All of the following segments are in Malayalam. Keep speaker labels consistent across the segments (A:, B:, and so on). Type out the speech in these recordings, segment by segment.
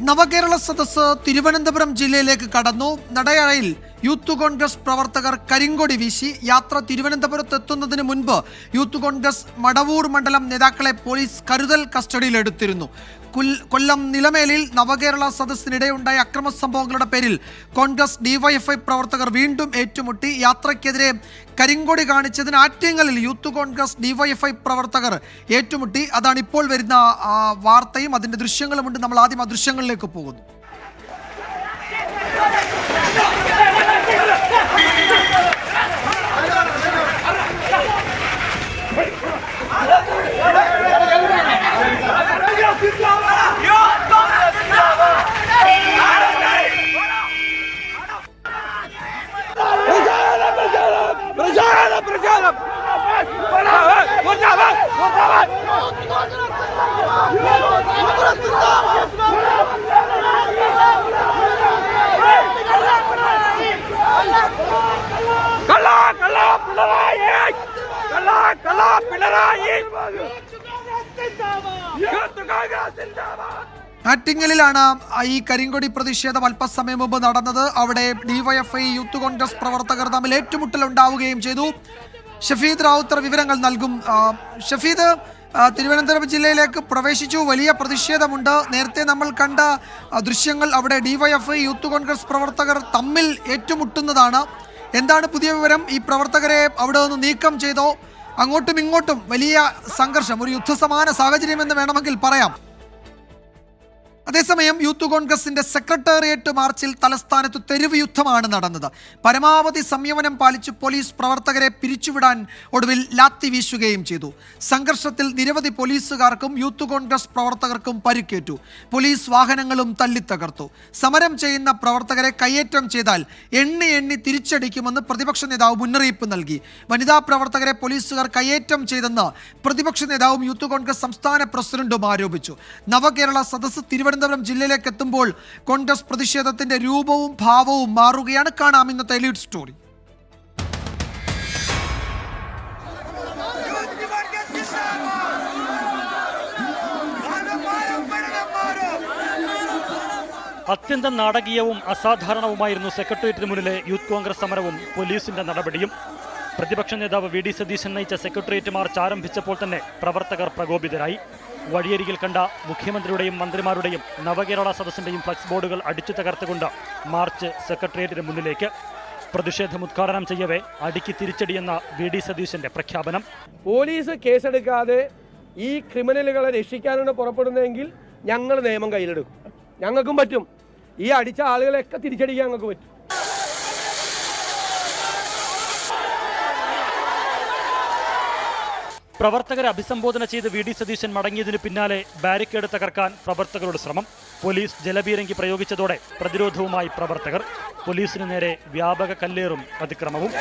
A: നവകേരള സദസ്സ് തിരുവനന്തപുരം ജില്ലയിലേക്ക് കടന്നു. നടയറയിൽ യൂത്ത് കോൺഗ്രസ് പ്രവർത്തകർ കരിങ്കൊടി വീശി. യാത്ര തിരുവനന്തപുരത്ത് എത്തുന്നതിന് മുൻപ് യൂത്ത് കോൺഗ്രസ് മടവൂർ മണ്ഡലം നേതാക്കളെ പോലീസ് കരുതൽ കസ്റ്റഡിയിലെടുത്തിരുന്നു. കൊല്ലം നിലമേലിൽ നവകേരള സദസ്സിനിടെയുണ്ടായ അക്രമ സംഭവങ്ങളുടെ പേരിൽ കോൺഗ്രസ് ഡിവൈഎഫ്ഐ പ്രവർത്തകർ വീണ്ടും ഏറ്റുമുട്ടി. യാത്രയ്ക്കെതിരെ കരിങ്കൊടി കാണിച്ചതിന് ആറ്റിങ്ങലിൽ യൂത്ത് കോൺഗ്രസ് ഡിവൈഎഫ്ഐ പ്രവർത്തകർ ഏറ്റുമുട്ടി. അതാണ് ഇപ്പോൾ വരുന്ന വാർത്തയും അതിന്റെ ദൃശ്യങ്ങളുമുണ്ട്. നമ്മൾ ആദ്യം ആ ദൃശ്യങ്ങളിലേക്ക് പോകുന്നു. ആറ്റിങ്ങലിലാണ് ഈ കരിങ്കൊടി പ്രതിഷേധം അല്പസമയം മുമ്പ് നടന്നത്. അവിടെ ഡിവൈഎഫ്ഐ യൂത്ത് കോൺഗ്രസ് പ്രവർത്തകർ തമ്മിൽ ഏറ്റുമുട്ടലുണ്ടാവുകയും ചെയ്തു. ഷഫീദ് റാവുത്തർ വിവരങ്ങൾ നൽകും. ഷഫീദ്, തിരുവനന്തപുരം ജില്ലയിലേക്ക് പ്രവേശിച്ചു. വലിയ പ്രതിഷേധമുണ്ട്. നേരത്തെ നമ്മൾ കണ്ട ദൃശ്യങ്ങൾ അവിടെ ഡിവൈഎഫ്ഐ യൂത്ത് കോൺഗ്രസ് പ്രവർത്തകർ തമ്മിൽ ഏറ്റുമുട്ടുന്നതാണ്. എന്താണ് പുതിയ വിവരം? ഈ പ്രവർത്തകരെ അവിടെ നിന്ന് നീക്കം ചെയ്തോ? അങ്ങോട്ടും ഇങ്ങോട്ടും വലിയ സംഘർഷം, ഒരു യുദ്ധസമാന സാഹചര്യം എന്ന് വേണമെങ്കിൽ പറയാം. അതേസമയം യൂത്ത് കോൺഗ്രസിന്റെ സെക്രട്ടേറിയറ്റ് മാർച്ചിൽ തലസ്ഥാനത്ത് തെരുവ് യുദ്ധമാണ് നടന്നത്. പരമാവധി സംയമനം പാലിച്ച് പോലീസ് പ്രവർത്തകരെ പിരിച്ചുവിടാൻ ഒടുവിൽ ലാത്തി വീശുകയും ചെയ്തു. സംഘർഷത്തിൽ നിരവധി പോലീസുകാർക്കും യൂത്ത് കോൺഗ്രസ് പ്രവർത്തകർക്കും പരിക്കേറ്റു. പോലീസ് വാഹനങ്ങളും തല്ലിത്തകർത്തു. സമരം ചെയ്യുന്ന പ്രവർത്തകരെ കയ്യേറ്റം ചെയ്താൽ എണ്ണി തിരിച്ചടിക്കുമെന്ന് പ്രതിപക്ഷ നേതാവ് മുന്നറിയിപ്പ് നൽകി. വനിതാ പ്രവർത്തകരെ പോലീസുകാർ കയ്യേറ്റം ചെയ്തെന്ന് പ്രതിപക്ഷ നേതാവും യൂത്ത് കോൺഗ്രസ് സംസ്ഥാന പ്രസിഡന്റും ആരോപിച്ചു. നവകേരള സദസ്സ് തിരുവനന്തപുരം ജില്ലയിലേക്ക് എത്തുമ്പോൾ കോൺഗ്രസ് പ്രതിഷേധത്തിന്റെ രൂപവും ഭാവവും മാറുകയാണ്. കാണാം ഇന്നത്തെ ലീഡ് സ്റ്റോറി.
B: അത്യന്തം നാടകീയവും അസാധാരണവുമായിരുന്നു സെക്രട്ടേറിയറ്റിന് മുന്നിലെ യൂത്ത് കോൺഗ്രസ് സമരവും പോലീസിന്റെ നടപടിയും. പ്രതിപക്ഷ നേതാവ് വി ഡി സതീശൻ നയിച്ച സെക്രട്ടേറിയറ്റ് മാർച്ച് ആരംഭിച്ചപ്പോൾ തന്നെ പ്രവർത്തകർ പ്രകോപിതരായി. വഴിയരികിൽ കണ്ട മുഖ്യമന്ത്രിയുടെയും മന്ത്രിമാരുടെയും നവകേരള സദസ്സിന്റെയും ഫ്ലക്സ് ബോർഡുകൾ അടിച്ചു തകർത്തുകൊണ്ട് മാർച്ച് സെക്രട്ടേറിയറ്റിന് മുന്നിലേക്ക്. പ്രതിഷേധം ഉദ്ഘാടനം ചെയ്യവേ അടിക്ക് തിരിച്ചടിയെന്ന വി ഡി സതീശന്റെ പ്രഖ്യാപനം.
C: പോലീസ് കേസെടുക്കാതെ ഈ ക്രിമിനലുകളെ രക്ഷിക്കാനാണ് പുറപ്പെടുന്നതെങ്കിൽ ഞങ്ങൾ നിയമം കയ്യിലെടുക്കും. ഞങ്ങൾക്കും പറ്റും. ഈ അടിച്ച ആളുകളെയൊക്കെ തിരിച്ചടിക്കാൻ ഞങ്ങൾക്ക് പറ്റും.
B: പ്രവർത്തകരെ അഭിസംബോധന ചെയ്ത് വി ഡി സതീശൻ മടങ്ങിയതിനു പിന്നാലെ ബാരിക്കേഡ് തകർക്കാൻ പ്രവർത്തകരുടെ ശ്രമം. പോലീസ് ജലപീരങ്കി പ്രയോഗിച്ചതോടെ പ്രതിരോധവുമായി പ്രവർത്തകർ. പോലീസിന് നേരെ വ്യാപക കല്ലേറും അതിക്രമവും.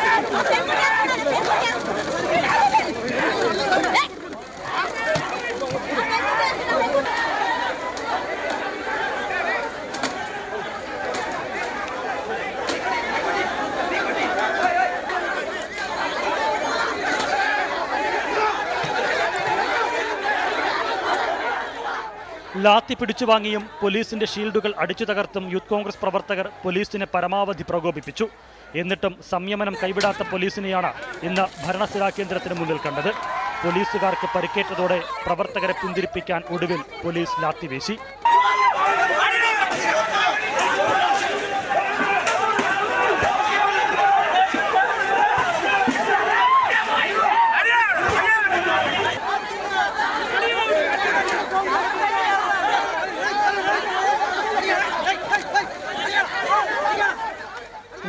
B: ലാത്തി പിടിച്ചുവാങ്ങിയും പോലീസിന്റെ ഷീൽഡുകൾ അടിച്ചു തകർത്തും യൂത്ത് കോൺഗ്രസ് പ്രവർത്തകർ പോലീസിനെ പരമാവധി പ്രകോപിപ്പിച്ചു. എന്നിട്ടും സംയമനം കൈവിടാത്ത പോലീസിനെയാണ് ഇന്ന് ഭരണസിരാ കേന്ദ്രത്തിന് മുന്നിൽ കണ്ടത്. പോലീസുകാർക്ക് പരിക്കേറ്റതോടെ പ്രവർത്തകരെ പിന്തിരിപ്പിക്കാൻ ഒടുവിൽ പോലീസ് ലാത്തി വീശി.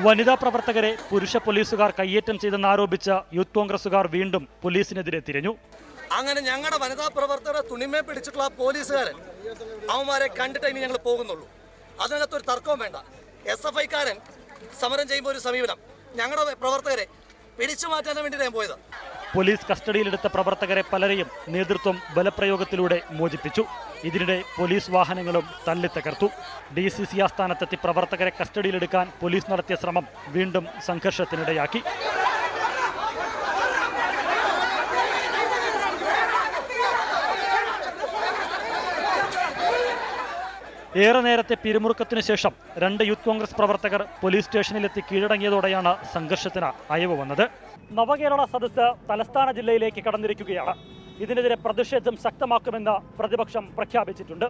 B: വനിതാ പ്രവർത്തകരെ പുരുഷ പോലീസുകാർ കയ്യേറ്റം ചെയ്തെന്നാരോപിച്ച യൂത്ത് കോൺഗ്രസുകാർ വീണ്ടും പോലീസിനെതിരെ തിരിഞ്ഞു.
D: അങ്ങനെ ഞങ്ങളുടെ വനിതാ പ്രവർത്തകരെ തുണിമേ പിടിച്ചിട്ടുള്ള പോലീസുകാരൻ അവന്മാരെ കണ്ടിട്ട് ഇനി ഞങ്ങൾ പോകുന്നുള്ളൂ. അതിനകത്തൊരു തർക്കവും വേണ്ട. SFIക്കാരൻ സമരം ചെയ്യുമ്പോൾ ഒരു സമീപനം ഞങ്ങളുടെ പ്രവർത്തകരെ പിടിച്ചു മാറ്റാൻ വേണ്ടിയിട്ടാണ് പോയത്.
B: പോലീസ് കസ്റ്റഡിയിലെടുത്ത പ്രവർത്തകരെ പലരെയും നേതൃത്വം ബലപ്രയോഗത്തിലൂടെ മോചിപ്പിച്ചു. ഇതിനിടെ പോലീസ് വാഹനങ്ങളും തല്ലിത്തകർത്തു. DCC ആസ്ഥാനത്തെത്തി പ്രവർത്തകരെ കസ്റ്റഡിയിലെടുക്കാൻ പോലീസ് നടത്തിയ ശ്രമം വീണ്ടും സംഘർഷത്തിനിടയാക്കി. ഏറെ നേരത്തെ പിരിമുറുക്കത്തിനു ശേഷം 2 യൂത്ത് കോൺഗ്രസ് പ്രവർത്തകർ പോലീസ് സ്റ്റേഷനിലെത്തി കീഴടങ്ങിയതോടെയാണ് സംഘർഷത്തിന് അയവ് വന്നത്. നവകേരള സദസ്സ് തലസ്ഥാന ജില്ലയിലേക്ക് കടന്നിരിക്കുകയാണ്. ഇതിനെതിരെ പ്രതിഷേധം ശക്തമാക്കുമെന്ന് പ്രതിപക്ഷം പ്രഖ്യാപിച്ചിട്ടുണ്ട്.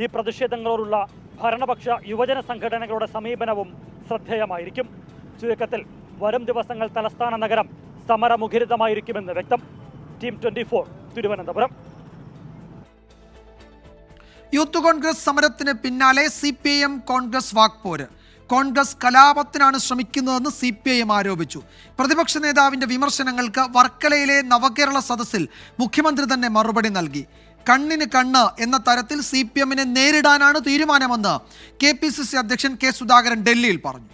B: ഈ പ്രതിഷേധങ്ങളോടുള്ള ഭരണപക്ഷ യുവജന സംഘടനകളുടെ സമീപനവും ശ്രദ്ധേയമായിരിക്കും. ചുരുക്കത്തിൽ വരും ദിവസങ്ങൾ തലസ്ഥാന നഗരം സമരമുഖരിതമായിരിക്കുമെന്ന് വ്യക്തം. ടീം 24 തിരുവനന്തപുരം.
A: യൂത്ത് കോൺഗ്രസ് സമരത്തിന് പിന്നാലെ CPIM കോൺഗ്രസ് വാക്പോര്. കോൺഗ്രസ് കലാപത്തിനാണ് ശ്രമിക്കുന്നതെന്ന് CPIM ആരോപിച്ചു. പ്രതിപക്ഷ നേതാവിന്റെ വിമർശനങ്ങൾക്ക് വർക്കലയിലെ നവകേരള സദസ്സിൽ മുഖ്യമന്ത്രി തന്നെ മറുപടി നൽകി. കണ്ണിന് കണ്ണ് എന്ന തരത്തിൽ CPIMനെ നേരിടാനാണ് തീരുമാനമെന്ന് KPCC അധ്യക്ഷൻ K. സുധാകരൻ ഡൽഹിയിൽ പറഞ്ഞു.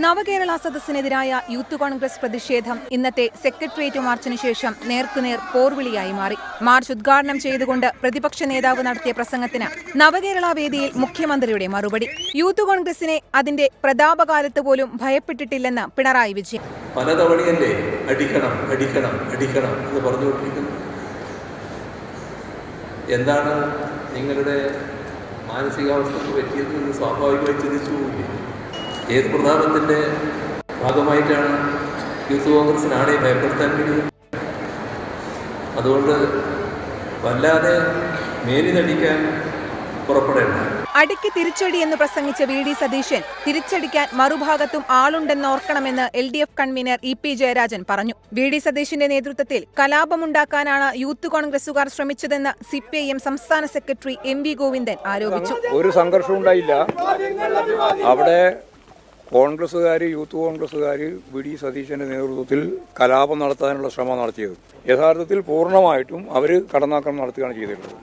E: നവകേരള സദസ്സിനെതിരായ യൂത്ത് കോൺഗ്രസ് പ്രതിഷേധം ഇന്നത്തെ സെക്രട്ടേറിയറ്റ് മാർച്ചിന് ശേഷം നേർക്കുനേർ പോർവിളിയായി മാറി. മാർച്ച് ഉദ്ഘാടനം ചെയ്തുകൊണ്ട് പ്രതിപക്ഷ നേതാവ് നടത്തിയ പ്രസംഗത്തിന് നവകേരള വേദിയിൽ മുഖ്യമന്ത്രിയുടെ മറുപടി. യൂത്ത് കോൺഗ്രസിനെ അതിന്റെ പ്രതാപകാലത്ത് പോലും ഭയപ്പെട്ടിട്ടില്ലെന്ന് പിണറായി വിജയൻ.
F: പലതവണയല്ലേ അടിക്കണം അടിക്കണം അടിക്കണം എന്ന് പറഞ്ഞുകൊണ്ടിരിക്കുന്നു. എന്താണ് നിങ്ങളുടെ മാനസികാവസ്ഥക്ക് പറ്റിയത് എന്ന് സ്വാഭാവികമായി ചിന്തിച്ചു പോകില്ലേ? ഏത് പ്രതാപത്തിൻ്റെ ഭാഗമായിട്ടാണ് യൂത്ത് കോൺഗ്രസിനാണെ ഭയപ്പെടുത്താൻ കഴിയുന്നത്? അതുകൊണ്ട് വല്ലാതെ മേലിനടിക്കാൻ പുറപ്പെടേണ്ട.
E: അടിക്ക് തിരിച്ചടി എന്ന് പ്രസംഗിച്ച VD സതീശൻ തിരിച്ചടിക്കാൻ മറുഭാഗത്തും ആളുണ്ടെന്നോർക്കണമെന്ന് LDF കൺവീനർ EP ജയരാജൻ പറഞ്ഞു. VD സതീശന്റെ നേതൃത്വത്തിൽ കലാപമുണ്ടാക്കാനാണ് യൂത്ത് കോൺഗ്രസുകാർ ശ്രമിച്ചതെന്ന് CPIM സംസ്ഥാന സെക്രട്ടറി MV ഗോവിന്ദൻ ആരോപിച്ചു.
G: ഒരു സംഘർഷം ഉണ്ടായില്ല. അവിടെ കോൺഗ്രസുകാർ, യൂത്ത് കോൺഗ്രസുകാർ VD സതീശന്റെ നേതൃത്വത്തിൽ കലാപം നടത്താനുള്ള ശ്രമം നടത്തിയത്. യഥാർത്ഥത്തിൽ പൂർണ്ണമായിട്ടും അവർ കടന്നാക്രമണം നടത്തുകയാണ് ചെയ്തിട്ടുള്ളത്.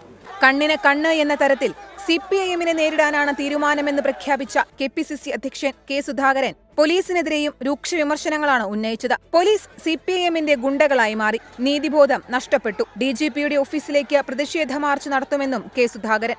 E: കണ്ണിന് കണ്ണ് എന്ന തരത്തിൽ CPIMനെ നേരിടാനാണ് തീരുമാനമെന്ന് പ്രഖ്യാപിച്ച KPCC അധ്യക്ഷൻ K. സുധാകരൻ പോലീസിനെതിരെയും രൂക്ഷ വിമർശനങ്ങളാണ് ഉന്നയിച്ചത്. പോലീസ് CPIMന്റെ ഗുണ്ടകളായി മാറി. നീതിബോധം നഷ്ടപ്പെട്ടു. DGPയുടെ ഓഫീസിലേക്ക് പ്രതിഷേധ മാർച്ച് നടത്തുമെന്നും K. സുധാകരൻ.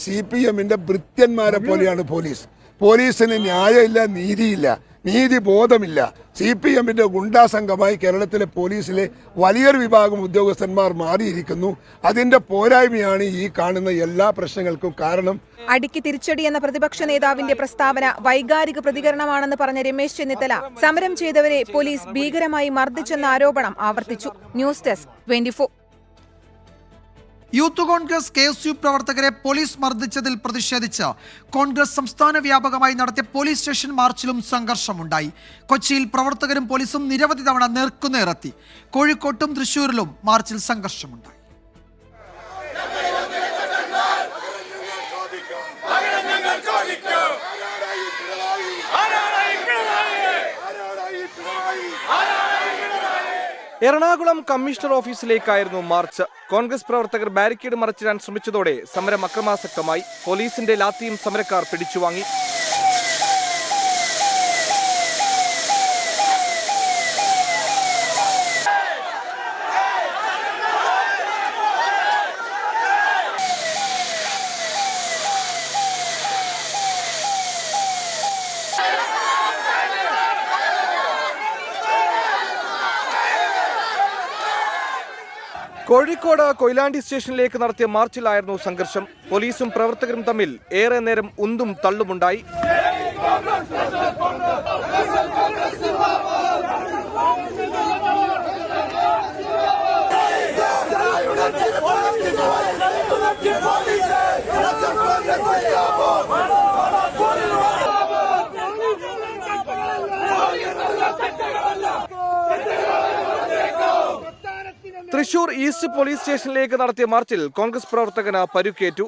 H: CPIMന്റെ ഭൃത്യന്മാരെ പോലെയാണ് പോലീസ്. പോലീസിന് ന്യായമില്ല, നീതിയില്ല, നീതിബോധമില്ല. CPIMന്റെ ഗുണ്ടാസംഘമായി കേരളത്തിലെ പോലീസിലെ വലിയൊരു വിഭാഗം ഉദ്യോഗസ്ഥന്മാർ മാറിയിരിക്കുന്നു. അതിന്റെ പോരായ്മയാണ് ഈ കാണുന്ന എല്ലാ പ്രശ്നങ്ങൾക്കും കാരണം.
E: അടിക്ക് തിരിച്ചടി എന്ന പ്രതിപക്ഷ നേതാവിന്റെ പ്രസ്താവന വൈകാരിക പ്രതികരണമാണെന്ന് പറഞ്ഞ രമേശ് ചെന്നിത്തല സമരം ചെയ്തവരെ പോലീസ് ഭീകരമായി മർദ്ദിച്ചെന്ന ആരോപണം ആവർത്തിച്ചു. News desk 24.
A: Youth Congress KSU പ്രവർത്തകരെ പോലീസ് മർദ്ദിച്ചതിൽ പ്രതിഷേധിച്ച് കോൺഗ്രസ് സംസ്ഥാന വ്യാപകമായി നടത്തിയ പോലീസ് സ്റ്റേഷൻ മാർച്ചിലും സംഘർഷമുണ്ടായി. കൊച്ചിയിൽ പ്രവർത്തകരും പോലീസും നിരവധി തവണ നേർക്കുനേറെത്തി. കോഴിക്കോട്ടും തൃശൂരിലും മാർച്ചിൽ സംഘർഷമുണ്ടായി.
I: എറണാകുളം കമ്മീഷണർ ഓഫീസിലേക്കായിരുന്നു മാർച്ച്. കോൺഗ്രസ് പ്രവർത്തകർ ബാരിക്കേഡ് മറിച്ചിടാൻ ശ്രമിച്ചതോടെ സമരം അക്രമാസക്തമായി. പോലീസിന്റെ ലാത്തിയും സമരക്കാർ പിടിച്ചുവാങ്ങി. കോഴിക്കോട് കൊയിലാണ്ടി സ്റ്റേഷനിലേക്ക് നടത്തിയ മാർച്ചിലായിരുന്നു സംഘർഷം. പോലീസും പ്രവർത്തകരും തമ്മിൽ ഏറെ നേരം ഉന്തും തള്ളുമുണ്ടായി. തൃശൂർ ഈസ്റ്റ് പോലീസ് സ്റ്റേഷനിലേക്ക് നടത്തിയ മാർച്ചിൽ കോൺഗ്രസ് പ്രവർത്തകന് പരുക്കേറ്റു.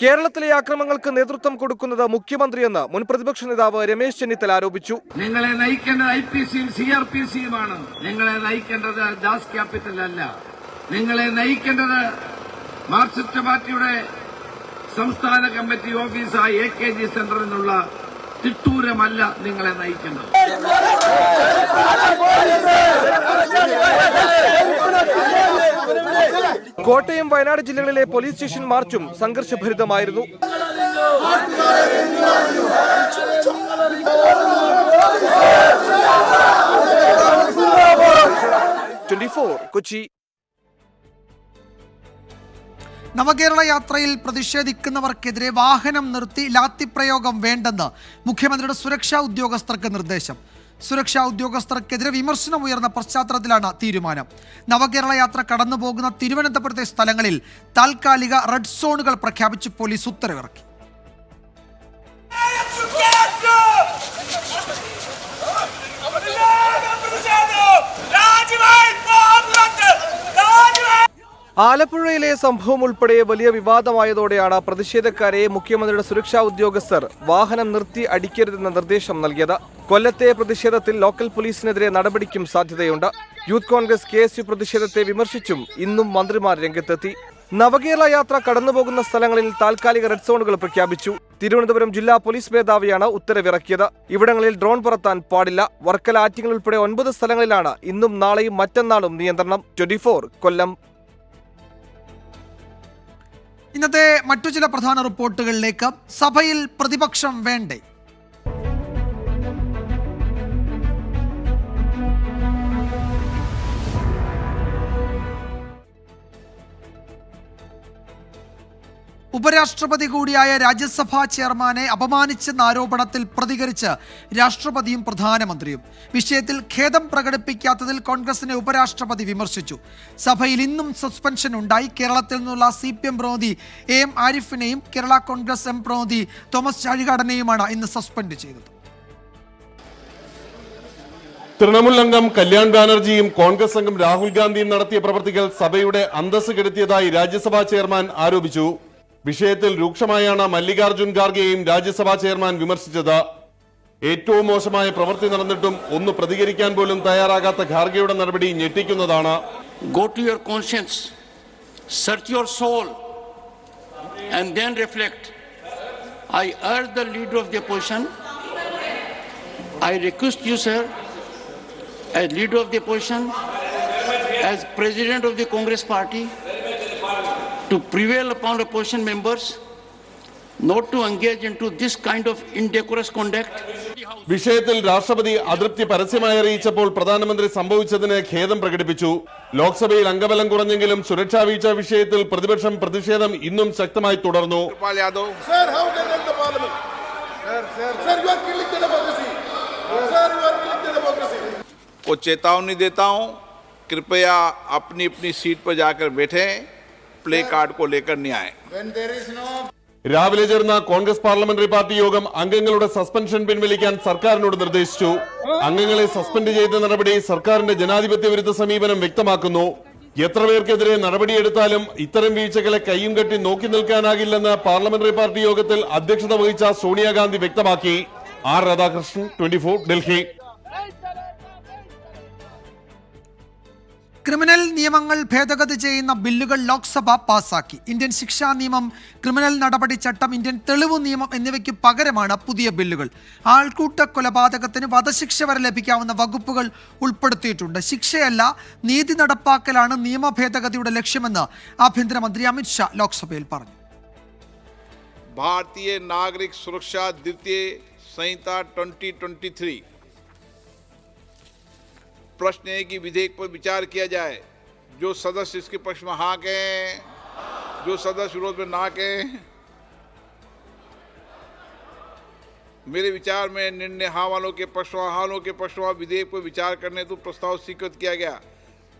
I: കേരളത്തിലെ ആക്രമണങ്ങൾക്ക് നേതൃത്വം കൊടുക്കുന്നത് മുഖ്യമന്ത്രിയെന്ന് മുൻ പ്രതിപക്ഷ നേതാവ് രമേശ് ചെന്നിത്തല ആരോപിച്ചു.
J: നിങ്ങളെ നയിക്കേണ്ടത് IPCയും CRPCയുമാണ്. നിങ്ങളെ നയിക്കേണ്ടത് ദാസ് ക്യാപിറ്റൽ അല്ല. നിങ്ങളെ നയിക്കേണ്ടത് മാർക്സിസ്റ്റ് പാർട്ടിയുടെ സംസ്ഥാന കമ്മിറ്റി ഓഫീസായ AKG സെന്ററിൽ നിന്നുള്ള തിട്ടൂരമല്ല നിങ്ങളെ നയിക്കേണ്ടത്.
I: കോട്ടയം, വയനാട് ജില്ലകളിലെ പോലീസ് സ്റ്റേഷൻ മാർച്ചും സംഘർഷഭരിതമായിരുന്നു. കൊച്ചി.
A: നവകേരള യാത്രയിൽ പ്രതിഷേധിക്കുന്നവർക്കെതിരെ വാഹനം നിർത്തി ലാത്തിപ്രയോഗം വേണ്ടെന്ന് മുഖ്യമന്ത്രിയുടെ സുരക്ഷാ ഉദ്യോഗസ്ഥർക്ക് നിർദ്ദേശം. സുരക്ഷാ ഉദ്യോഗസ്ഥർക്കെതിരെ വിമർശനമുയർന്ന പശ്ചാത്തലത്തിലാണ് തീരുമാനം. നവകേരള യാത്ര കടന്നുപോകുന്ന തിരുവനന്തപുരത്തെ സ്ഥലങ്ങളിൽ താൽക്കാലിക റെഡ് സോണുകൾ പ്രഖ്യാപിച്ച് പോലീസ് ഉത്തരവിറക്കി.
I: ആലപ്പുഴയിലെ സംഭവം ഉൾപ്പെടെ വലിയ വിവാദമായതോടെയാണ് പ്രതിഷേധക്കാരെ മുഖ്യമന്ത്രിയുടെ സുരക്ഷാ ഉദ്യോഗസ്ഥർ വാഹനം നിർത്തി അടിക്കരുതെന്ന നിർദ്ദേശം നൽകിയത്. കൊല്ലത്തെ പ്രതിഷേധത്തിൽ ലോക്കൽ പോലീസിനെതിരെ നടപടിക്കും സാധ്യതയുണ്ട്. യൂത്ത് കോൺഗ്രസ് KSU പ്രതിഷേധത്തെ വിമർശിച്ചും ഇന്നും മന്ത്രിമാർ രംഗത്തെത്തി. നവകേരള യാത്ര കടന്നുപോകുന്ന സ്ഥലങ്ങളിൽ താൽക്കാലിക റെഡ് സോണുകൾ പ്രഖ്യാപിച്ചു. തിരുവനന്തപുരം ജില്ലാ പോലീസ് മേധാവിയാണ് ഉത്തരവിറക്കിയത്. ഇവിടങ്ങളിൽ ഡ്രോൺ പറത്താൻ പാടില്ല. വർക്കല, ആറ്റിങ്ങൽ ഉൾപ്പെടെ 9 സ്ഥലങ്ങളിലാണ് ഇന്നും നാളെയും മറ്റന്നാളും നിയന്ത്രണം. 24 കൊല്ലം.
A: ഇന്നത്തെ മറ്റു ചില പ്രധാന റിപ്പോർട്ടുകളിലേക്ക്. സഭയിൽ പ്രതിപക്ഷം വേണ്ടേ? ഉപരാഷ്ട്രപതി കൂടിയായ രാജ്യസഭാ ചെയർമാനെ അപമാനിച്ചെന്ന ആരോപണത്തിൽ പ്രതികരിച്ച് രാഷ്ട്രപതിയും പ്രധാനമന്ത്രിയും. വിഷയത്തിൽ ഖേദം പ്രകടിപ്പിക്കാത്തതിൽ കോൺഗ്രസിനെ ഉപരാഷ്ട്രപതി വിമർശിച്ചു. സഭയിൽ ഇന്നും സസ്പെൻഷൻ ഉണ്ടായി. കേരളത്തിൽ നിന്നുള്ള CPM പ്രതിനിധി AM ആരിഫിനെയും കേരള കോൺഗ്രസ് M പ്രതിനിധി തോമസ് ചാഴികാടനെയുമാണ് ഇന്ന് സസ്പെൻഡ് ചെയ്തത്.
K: തൃണമൂൽ അംഗം കല്യാൺ ബാനർജിയും കോൺഗ്രസ് അംഗം രാഹുൽ ഗാന്ധിയും നടത്തിയ പ്രവർത്തികൾ സഭയുടെ അന്തസ്സ് കെടുത്തിയതായി രാജ്യസഭാ ചെയർമാൻ ആരോപിച്ചു. വിഷയത്തിൽ രൂക്ഷമായാണ് മല്ലികാർജുൻ ഖാർഗെയും രാജ്യസഭാ ചെയർമാൻ വിമർശിച്ചത്. ഏറ്റവും മോശമായ പ്രവൃത്തി നടന്നിട്ടും ഒന്ന് പ്രതികരിക്കാൻ പോലും തയ്യാറാകാത്ത ഖാർഗെയുടെ നടപടി ഞെട്ടിക്കുന്നതാണ്.
L: Go to your conscience, search your soul, and then reflect. I urge the leader of the opposition, I request you, sir, as leader of the opposition, as president of the Congress party, to prevail upon opposition members not to engage into this kind of indecorous conduct.
K: വിഷയത്തിൽ രാഷ്ട്രപതി അതൃപ്തി പരസ്യമായി അറിയിച്ചപ്പോൾ പ്രധാനമന്ത്രി സംഭവിച്ചതിന് ഖേദം പ്രകടിപ്പിച്ചു. ലോക്സഭയിൽ അംഗബലം കുറഞ്ഞെങ്കിലും സുരക്ഷാ വീഴ്ച വിഷയത്തിൽ പ്രതിപക്ഷം പ്രതിഷേധം ഇന്നും ശക്തമായി തുടർന്നു.
M: को चेतावनी देता हूं, कृपया अपनी अपनी सीट पर जाकर बैठे, प्ले कार्ड को लेकर नहीं आए.
K: രാവിലെ ചേർന്ന കോൺഗ്രസ് പാർലമെന്ററി പാർട്ടി യോഗം അംഗങ്ങളുടെ സസ്പെൻഷൻ പിൻവലിക്കാൻ സർക്കാരിനോട് നിർദ്ദേശിച്ചു. അംഗങ്ങളെ സസ്പെൻഡ് ചെയ്ത നടപടി സർക്കാരിന്റെ ജനാധിപത്യ വിരുദ്ധ സമീപനം വ്യക്തമാക്കുന്നു. എത്ര പേർക്കെതിരെ നടപടിയെടുത്താലും ഇത്തരം വീഴ്ചകളെ കയ്യും കെട്ടി നോക്കി നിൽക്കാനാകില്ലെന്ന് പാർലമെന്ററി പാർട്ടി യോഗത്തിൽ അധ്യക്ഷത വഹിച്ച സോണിയാഗാന്ധി വ്യക്തമാക്കി. R. രാധാകൃഷ്ണൻ, 24, ഡൽഹി.
A: ക്രിമിനൽ നിയമങ്ങൾ ഭേദഗതി ചെയ്യുന്ന ബില്ലുകൾ ലോക്സഭ പാസാക്കി. ഇന്ത്യൻ ശിക്ഷാ നിയമം, ക്രിമിനൽ നടപടി ചട്ടം, ഇന്ത്യൻ തെളിവ് നിയമം എന്നിവയ്ക്ക് പകരമാണ് പുതിയ ബില്ലുകൾ. ആൾക്കൂട്ട കൊലപാതകത്തിന് വധശിക്ഷ വരെ ലഭിക്കാവുന്ന വകുപ്പുകൾ ഉൾപ്പെടുത്തിയിട്ടുണ്ട്. ശിക്ഷയല്ല, നീതി നടപ്പാക്കലാണ് നിയമ ഭേദഗതിയുടെ ലക്ഷ്യമെന്ന് ആഭ്യന്തരമന്ത്രി അമിത്ഷാ ലോക്സഭയിൽ പറഞ്ഞു.
M: भारतीय नागरिक सुरक्षा द्वितीय संहिता 2023 प्रश्न है कि विधेयक पर विचार किया जाए. जो सदस्य इसके पक्ष में हाँ कहें, जो सदस्य विरोध में ना कहें. मेरे विचार में निर्णय हाँ वालों के पक्ष में विधेयक पर विचार करने तो प्रस्ताव स्वीकृत किया गया.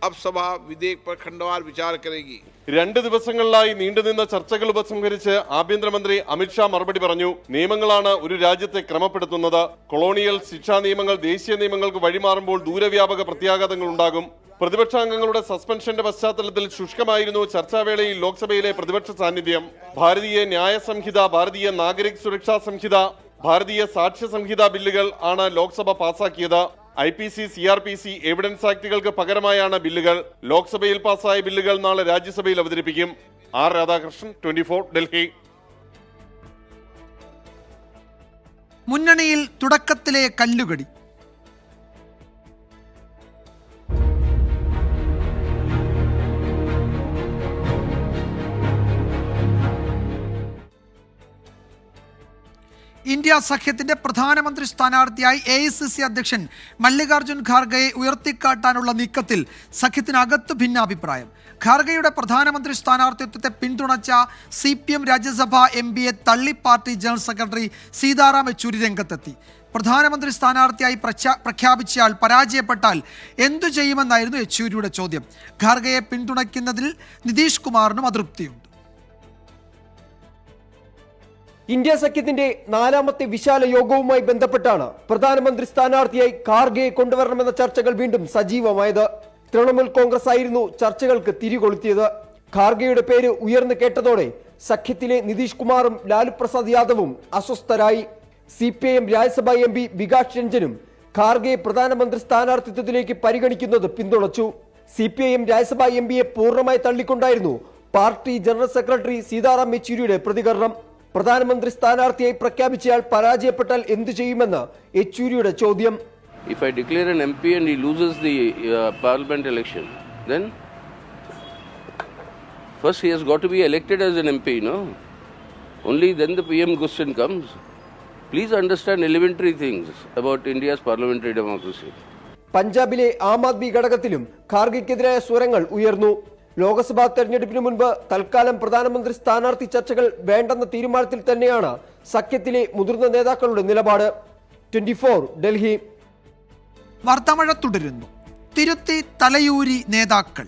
M: अब सभा विधेयक पर खंडवार विचार करेगी.
K: 2 ദിവസങ്ങളിലായി നീണ്ടുനിന്ന ചർച്ചകൾ ഉപസംഹരിച്ച് ആഭ്യന്തരമന്ത്രി അമിത്ഷാ മറുപടി പറഞ്ഞു. നിയമങ്ങളാണ് ഒരു രാജ്യത്തെ ക്രമപ്പെടുത്തുന്നത്. കൊളോണിയൽ ശിക്ഷാ നിയമങ്ങൾ ദേശീയ നിയമങ്ങൾക്ക് വഴിമാറുമ്പോൾ ദൂരവ്യാപക പ്രത്യാഘാതങ്ങൾ ഉണ്ടാകും. പ്രതിപക്ഷാംഗങ്ങളുടെ സസ്പെൻഷന്റെ പശ്ചാത്തലത്തിൽ ശുഷ്കമായിരുന്നു ചർച്ചാവേളയിൽ ലോക്സഭയിലെ പ്രതിപക്ഷ സാന്നിധ്യം. ഭാരതീയ ന്യായ സംഹിത, ഭാരതീയ നാഗരിക് സുരക്ഷാ സംഹിത, ഭാരതീയ സാക്ഷ്യ സംഹിത ബില്ലുകൾ ആണ് ലോക്സഭ പാസാക്കിയത്. IPC, CRPC, എവിഡൻസ് ആക്ടുകൾക്ക് പകരമായാണ് ബില്ലുകൾ. ലോക്സഭയിൽ പാസായ ബില്ലുകൾ നാളെ രാജ്യസഭയിൽ അവതരിപ്പിക്കും. R. രാധാകൃഷ്ണൻ, 24, ഡൽഹി.
A: മുന്നണിയിൽ തുടക്കത്തിലെ കല്ലുകടി. ഇന്ത്യ സഖ്യത്തിന്റെ പ്രധാനമന്ത്രി സ്ഥാനാർത്ഥിയായി AICC അധ്യക്ഷൻ മല്ലികാർജ്ജുൻ ഖാർഗെയെ ഉയർത്തിക്കാട്ടാനുള്ള നീക്കത്തിൽ സഖ്യത്തിനകത്ത് ഭിന്നാഭിപ്രായം. ഖാർഗെയുടെ പ്രധാനമന്ത്രി സ്ഥാനാർത്ഥിത്വത്തെ പിന്തുണച്ച CPM രാജ്യസഭാ MPയെ തള്ളി party general secretary Sitaram Yechury രംഗത്തെത്തി. പ്രധാനമന്ത്രി സ്ഥാനാർത്ഥിയായി പ്രഖ്യാപിച്ചയാൾ പരാജയപ്പെട്ടാൽ എന്തു ചെയ്യുമെന്നായിരുന്നു യെച്ചൂരിയുടെ ചോദ്യം. ഖാർഗെയെ പിന്തുണയ്ക്കുന്നതിൽ നിതീഷ് കുമാറിനും അതൃപ്തിയുണ്ട്.
N: ഇന്ത്യ സഖ്യത്തിന്റെ 4ാമത്തെ വിശാല യോഗവുമായി ബന്ധപ്പെട്ടാണ് പ്രധാനമന്ത്രി സ്ഥാനാർത്ഥിയായി ഖാർഗെയെ കൊണ്ടുവരണമെന്ന ചർച്ചകൾ വീണ്ടും സജീവമായത്. തൃണമൂൽ കോൺഗ്രസ് ആയിരുന്നു ചർച്ചകൾക്ക് തിരികൊളുത്തിയത്. ഖാർഗെയുടെ പേര് ഉയർന്നു കേട്ടതോടെ സഖ്യത്തിലെ നിതീഷ് കുമാറും ലാലു പ്രസാദ് യാദവും അസ്വസ്ഥരായി. CPIM രാജ്യസഭാ MP വികാസ് രഞ്ജനും ഖാർഗെയെ പ്രധാനമന്ത്രി സ്ഥാനാർത്ഥിത്വത്തിലേക്ക് പരിഗണിക്കുന്നത് പിന്തുണച്ചു. CPIM രാജ്യസഭാ MPയെ പൂർണ്ണമായി തള്ളിക്കൊണ്ടായിരുന്നു പാർട്ടി ജനറൽ സെക്രട്ടറി സീതാറാം യെച്ചൂരിയുടെ പ്രതികരണം. പ്രധാനമന്ത്രി സ്ഥാനാർത്ഥിയായി പ്രഖ്യാപിച്ചയാൾ പരാജയപ്പെട്ടാൽ എന്തു ചെയ്യുമെന്ന് യെച്ചൂരിയുടെ ചോദ്യം.
L: If I declare an MP and he loses the parliament election, then first he has got to be elected as an MP, no? Only then the PM question comes. Please understand elementary things about India's parliamentary democracy.
N: പഞ്ചാബിലെ ആം ആദ്മി ഘടകത്തിലും ഖാർഗെക്കെതിരായ സ്വരങ്ങൾ ഉയർന്നു. ലോക്സഭാ തെരഞ്ഞെടുപ്പിന് മുൻപ് തൽക്കാലം പ്രധാനമന്ത്രി സ്ഥാനാർത്ഥി ചർച്ചകൾ വേണ്ടെന്ന തീരുമാനത്തിൽ തന്നെയാണ് സഖ്യത്തിലെ മുതിർന്ന നേതാക്കളുടെ നിലപാട്. 24 ഡൽഹി.
A: വാർത്താമഴ തുടരുന്നു. തിരുത്തി തലയൂരി നേതാക്കൾ.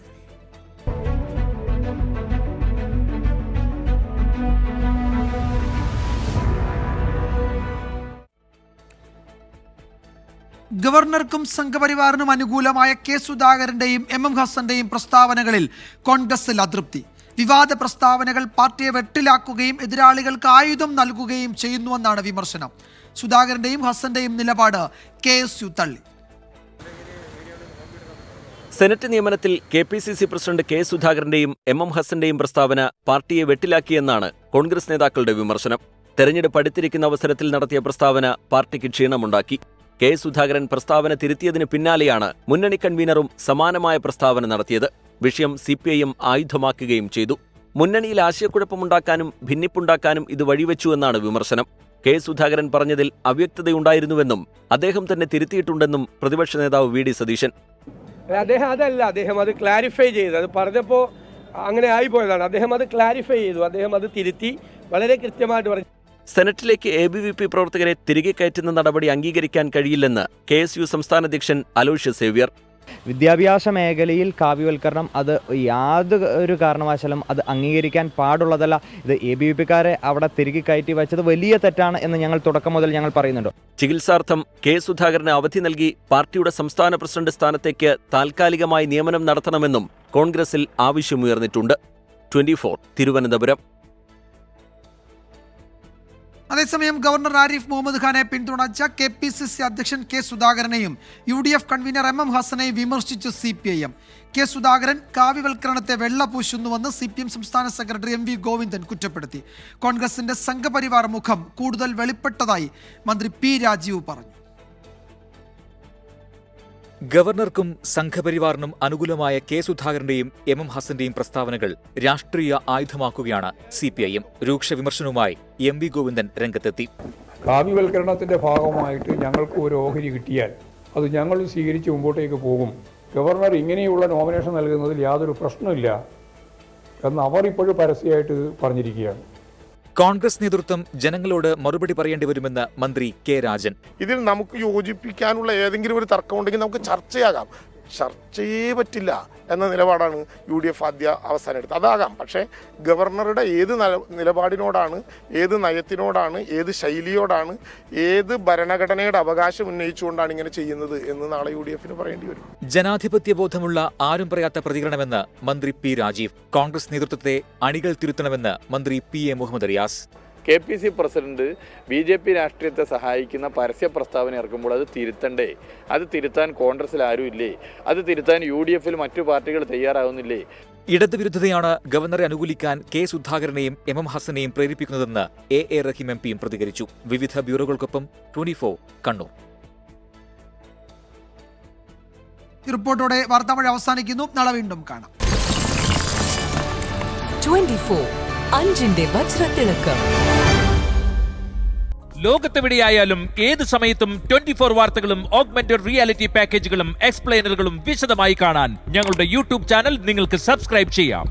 A: ഗവർണർക്കും സംഘപരിവാറിനും അനുകൂലമായ K സുധാകരന്റെയും MM ഹസന്റെയും പ്രസ്താവനകളിൽ കോൺഗ്രസിൽ അതൃപ്തി. വിവാദ പ്രസ്താവനകൾ പാർട്ടിയെ വെട്ടിലാക്കുകയും എതിരാളികൾക്ക് ആയുധം നൽകുകയും ചെയ്യുന്നുവെന്നാണ് വിമർശനം. സുധാകരന്റെയും ഹസന്റെയും നിലപാട് KSU തള്ളി.
O: സെനറ്റ് നിയമനത്തിൽ KPCC പ്രസിഡന്റ് K സുധാകരന്റെയും MM ഹസന്റെയും പ്രസ്താവന പാർട്ടിയെ വെട്ടിലാക്കിയെന്നാണ് കോൺഗ്രസ് നേതാക്കളുടെ വിമർശനം. തെരഞ്ഞെടുപ്പ് അടുത്തിരിക്കുന്ന അവസരത്തിൽ നടത്തിയ പ്രസ്താവന പാർട്ടിക്ക് ക്ഷീണമുണ്ടാക്കി. K സുധാകരൻ പ്രസ്താവന തിരുത്തിയതിന് പിന്നാലെയാണ് മുന്നണി കൺവീനറും സമാനമായ പ്രസ്താവന നടത്തിയത്. വിഷയം CPIM ആയുധമാക്കുകയും ചെയ്തു. മുന്നണിയിൽ ആശയക്കുഴപ്പമുണ്ടാക്കാനും ഭിന്നിപ്പുണ്ടാക്കാനും ഇത് വഴിവെച്ചുവെന്നാണ് വിമർശനം. K സുധാകരൻ പറഞ്ഞതിൽ അവ്യക്തതയുണ്ടായിരുന്നുവെന്നും അദ്ദേഹം തന്നെ തിരുത്തിയിട്ടുണ്ടെന്നും പ്രതിപക്ഷ നേതാവ് VD സതീശൻ.
C: അദ്ദേഹം അത് ക്ലാരിഫൈ ചെയ്തു. അത് പറഞ്ഞപ്പോൾ അങ്ങനെ ആയിപ്പോയതാണ്. അദ്ദേഹം അത് ക്ലാരിഫൈ ചെയ്തു. അദ്ദേഹം അത് തിരുത്തി വളരെ കൃത്യമായിട്ട് പറഞ്ഞു.
O: സെനറ്റിലേക്ക് ABVP പ്രവർത്തകരെ തിരികെ കയറ്റുന്ന നടപടി അംഗീകരിക്കാൻ കഴിയില്ലെന്ന് KSU സംസ്ഥാന അധ്യക്ഷൻ അലോഷ്യസ് സേവ്യർ.
P: വിദ്യാഭ്യാസ മേഖലയിൽ കാവ്യവൽക്കരണം അത് യാതൊരു കാരണവശാലും അത് അംഗീകരിക്കാൻ പാടുള്ളതല്ല. ഇത് ABVPക്കാരെ അവിടെ തിരികെ കയറ്റി വെച്ചത് വലിയ തെറ്റാണ് എന്ന് ഞങ്ങൾ തുടക്കം മുതൽ ഞങ്ങൾ പറയുന്നുണ്ട്.
O: ചികിത്സാർത്ഥം K സുധാകരന് അവധി നൽകി പാർട്ടിയുടെ സംസ്ഥാന പ്രസിഡന്റ് സ്ഥാനത്തേക്ക് താൽക്കാലികമായി നിയമനം നടത്തണമെന്നും കോൺഗ്രസിൽ ആവശ്യമുയർന്നിട്ടുണ്ട്. 24 തിരുവനന്തപുരം.
A: അതേസമയം ഗവർണർ ആരിഫ് മുഹമ്മദ് ഖാനെ പിന്തുണച്ച KPCC അധ്യക്ഷൻ K സുധാകരനെയും UDF കൺവീനർ MM ഹസനെയും വിമർശിച്ചു CPIM. K സുധാകരൻ കാവ്യവൽക്കരണത്തെ വെള്ളപൂശുന്നുവെന്ന് CPM സംസ്ഥാന സെക്രട്ടറി MV ഗോവിന്ദൻ കുറ്റപ്പെടുത്തി. കോൺഗ്രസിന്റെ സംഘപരിവാർ മുഖം കൂടുതൽ വെളിപ്പെട്ടതായി മന്ത്രി P രാജീവ് പറഞ്ഞു.
Q: ഗവർണർക്കും സംഘപരിവാറിനും അനുകൂലമായ K സുധാകരന്റെയും MM ഹസന്റെയും പ്രസ്താവനകൾ രാഷ്ട്രീയ ആയുധമാക്കുകയാണ് CPIM. രൂക്ഷ വിമർശനവുമായി MV ഗോവിന്ദൻ രംഗത്തെത്തി.
G: കാവ്യവൽക്കരണത്തിന്റെ ഭാഗമായിട്ട് ഞങ്ങൾക്ക് ഒരു ഓഹരി കിട്ടിയാൽ അത് ഞങ്ങൾ സ്വീകരിച്ച് മുമ്പോട്ടേക്ക് പോകും. ഗവർണർ ഇങ്ങനെയുള്ള നോമിനേഷൻ നൽകുന്നതിൽ യാതൊരു പ്രശ്നമില്ല എന്ന് അവർ ഇപ്പോഴും പരസ്യമായിട്ട് പറഞ്ഞിരിക്കുകയാണ്.
Q: കോൺഗ്രസ് നേതൃത്വം ജനങ്ങളോട് മറുപടി പറയേണ്ടി വരുമെന്ന് മന്ത്രി K രാജൻ.
R: ഇതിൽ നമുക്ക് യോജിപ്പിക്കാനുള്ള ഏതെങ്കിലും ഒരു തർക്കമുണ്ടെങ്കിൽ നമുക്ക് ചർച്ചയാകാം. ചർച്ചയേ പറ്റില്ല എന്ന നിലപാടാണ് UDF അവസാനം എടുത്തത്. അതാകാം, പക്ഷേ ഗവർണറുടെ ഏത് നിലപാടിനോടാണ്, ഏത് നയത്തിനോടാണ്, ഏത് ശൈലിയോടാണ്, ഏത് ഭരണഘടനയുടെ അവകാശം ഉന്നയിച്ചുകൊണ്ടാണ് ഇങ്ങനെ ചെയ്യുന്നത് എന്ന് നാളെ UDFന് പറയേണ്ടി വരും.
Q: ജനാധിപത്യ ബോധമുള്ള ആരും പറയാത്ത പ്രതികരണമെന്ന് മന്ത്രി P രാജീവ്. കോൺഗ്രസ് നേതൃത്വത്തെ അണികൾ തിരുത്തണമെന്ന് മന്ത്രി PA Muhammad Riyas.
S: KPC president BJP രാഷ്ട്രീയത്തെ സഹായിക്കുന്ന പരസ്യ പ്രസ്താവന ഇറക്കുമ്പോൾ അത് തിരുത്തണ്ടേ? അത് തിരുത്താൻ കോൺഗ്രസിൽ ആരും ഇല്ലേ? അത് തിരുത്താൻ UDFൽ മറ്റു പാർട്ടികൾ തയ്യാറാവുന്നില്ലേ?
Q: ഇടതുവിരുദ്ധതയാണ് ഗവർണറെ അനുകൂലിക്കാൻ K സുധാകരനെയും MM ഹസനെയും പ്രേരിപ്പിക്കുന്നതെന്ന് AA റഹീം MPയും പ്രതികരിച്ചു. വിവിധ ബ്യൂറോകൾക്കൊപ്പം 24 കണ്ണൂർ.
A: ഈ റിപ്പോർട്ടോടെ വാർത്താമഴ അവസാനിക്കുന്നു. നാളെ വീണ്ടും കാണാം.
T: 24 അഞ്ചിന്റെ വജ്രത്തിളക്കം. ലോകത്തെവിടെയായാലും ഏത് സമയത്തും 24 വാർത്തകളും ഓഗ്മെന്റഡ് റിയാലിറ്റി പാക്കേജുകളും എക്സ്പ്ലെയിനറുകളും വിശദമായി കാണാൻ ഞങ്ങളുടെ യൂട്യൂബ് ചാനൽ നിങ്ങൾക്ക് സബ്സ്ക്രൈബ് ചെയ്യാം.